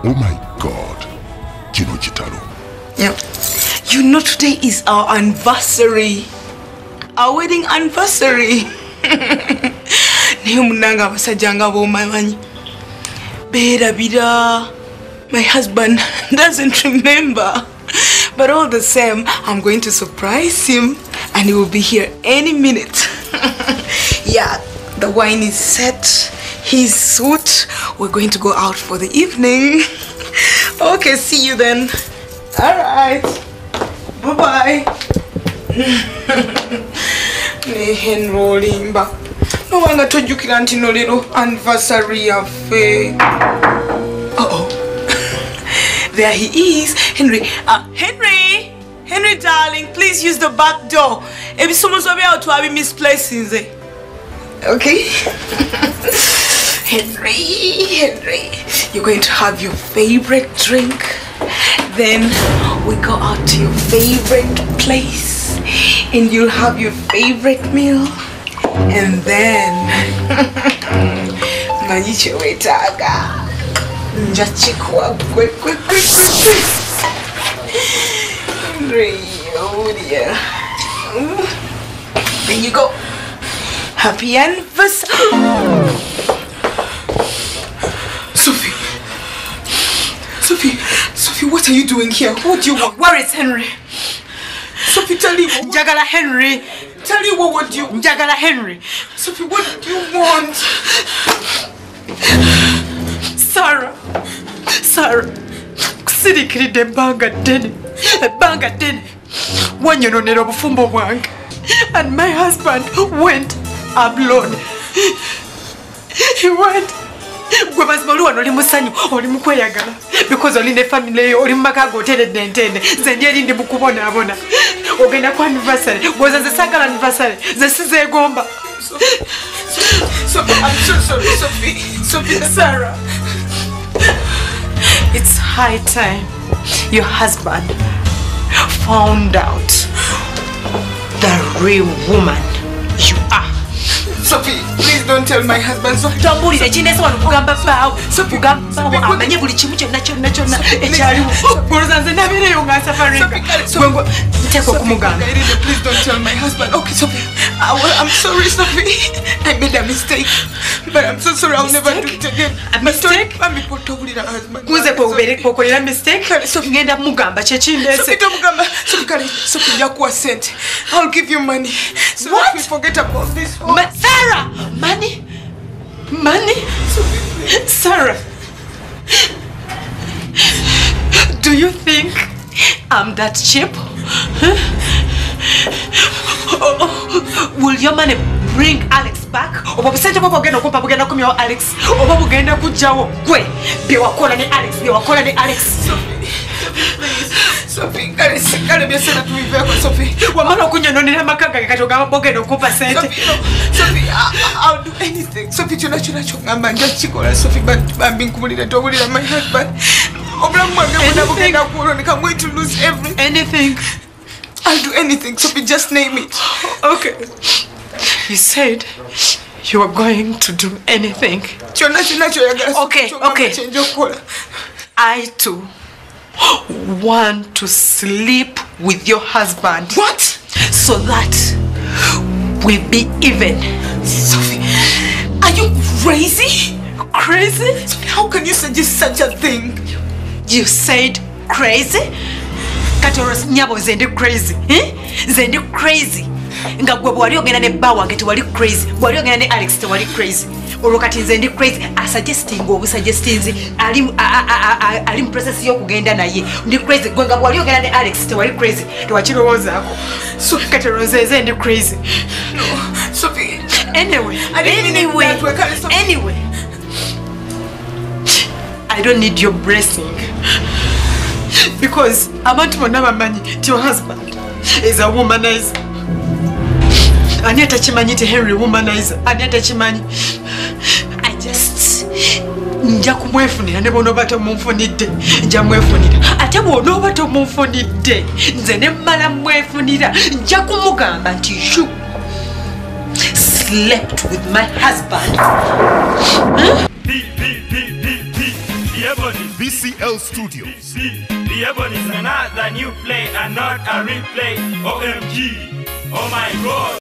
Oh my God. Kino Kitaro. Yeah. You know today is our anniversary. Our wedding anniversary. Nemunanga basajanga bomanyi. Beda bida. My husband doesn't remember. But all the same, I'm going to surprise him and he will be here any minute. Yeah, the wine is set. His suit. We're going to go out for the evening. Okay, see you then. All right. Bye-bye. Henry, no one got told you can't know little anniversary affair. Uh-oh. There he is. Henry. Henry, darling, please use the back door. If someone's out to have misplacing it. Okay? Henry, you're going to have your favorite drink. Then we go out to your favorite place and you'll have your favorite meal. And then Maniche wetaga. Just chikwa quick. Henry, oh dear. There you go. Happy anniversary. Sophie, what are you doing here? What do you want? Where is Henry? Sophie, tell me. Njagala Henry. Tell you what would you? Njagala Henry. Sophie, what do you want? Sarah. Kusirikiride banga dene. Wanyononera obufumbo bwange. And my husband went abroad. He went. Gwe bazimali wano oli musanyu oli mukweyagala because oli ne family oli mumaka goteredde ntende nze ndi ndi mukubonaabona ogenda ku anniversary gwoza nze sagala anniversary nze sizeegomba. Sophie, I'm so sorry, Sophie, Sarah. It's high time your husband found out the real woman you are. Sophie, please don't tell my husband. Tambulira kinese wano kugamba baawo. Kugamba baawo amanye buli kimu kyonna ekyaliwo. Goloza nze nabeereyo nga safaringa. Nteekwa okumugamba. Please don't tell my husband. Okay, Sophie. I'm sorry, Sophie. I made a mistake. But I'm so sorry. I'll never do it again. A mistake? Kuze kwokolera mistake? Ngenda mugamba kyekindese. Sophie, don't mugamba. Sophie, yakuwa sente. I'll give you money. So what? We forget about this. Sarah! Money? Sarah! Do you think I'm that cheap? Huh? Will your money bring Alex back? Oba busente bwo bugenda kumyawo Alex. Oba bugenda kujjawo gwe byewakola ne Alex. Sophie, kale byesena tubiveeko, Sophie. Wamala okunyononera amaka gange kati ogamba bogenda okupa sente. Sophie, I'll do anything. Sophie, kyonna kyongamba nja kikola, Sophie, bambi nkubulira tobulira my husband. Obulamu bwange bwonna bugenda kuwoloneka. I'm going to lose everything. Anything. I'll do anything, Sophie, just name it. Okay. You said you were going to do anything. Okay. I too want to sleep with your husband. What? So that we'll be even. Sophie, are you crazy? Crazy? Sophie, how can you suggest such a thing? You said crazy? Katoros nyabo zendi crazy. Zendi crazy. Nga gwe bwali ogenda ne bawa ngeti wali crazy. Bwali ogenda ne Alex te wali crazy. Olokati zendi crazy suggesting ali process yo kugenda naye. Ndi crazy gwe nga bwali ogenda ne Alex te wali crazy. Tewakirowozaako. So Katoros zendi crazy. No, Sophie. Anyway. I don't need your blessing. Because abantu bonna bamanyi your husband is a womanizer. Ani atakimanyi te Henry womanizer. Ani atakimanyi. I just nja kumwefunira ne bono bato mumfunidde. Nja mwefunira. Ate bono bato mumfunidde. Nze ne mmala mwefunira. Nja kumugamba nti you slept with my husband. Huh? The Ebony. VCL Studios. The Ebony is another new play and not a replay. OMG. Oh my God.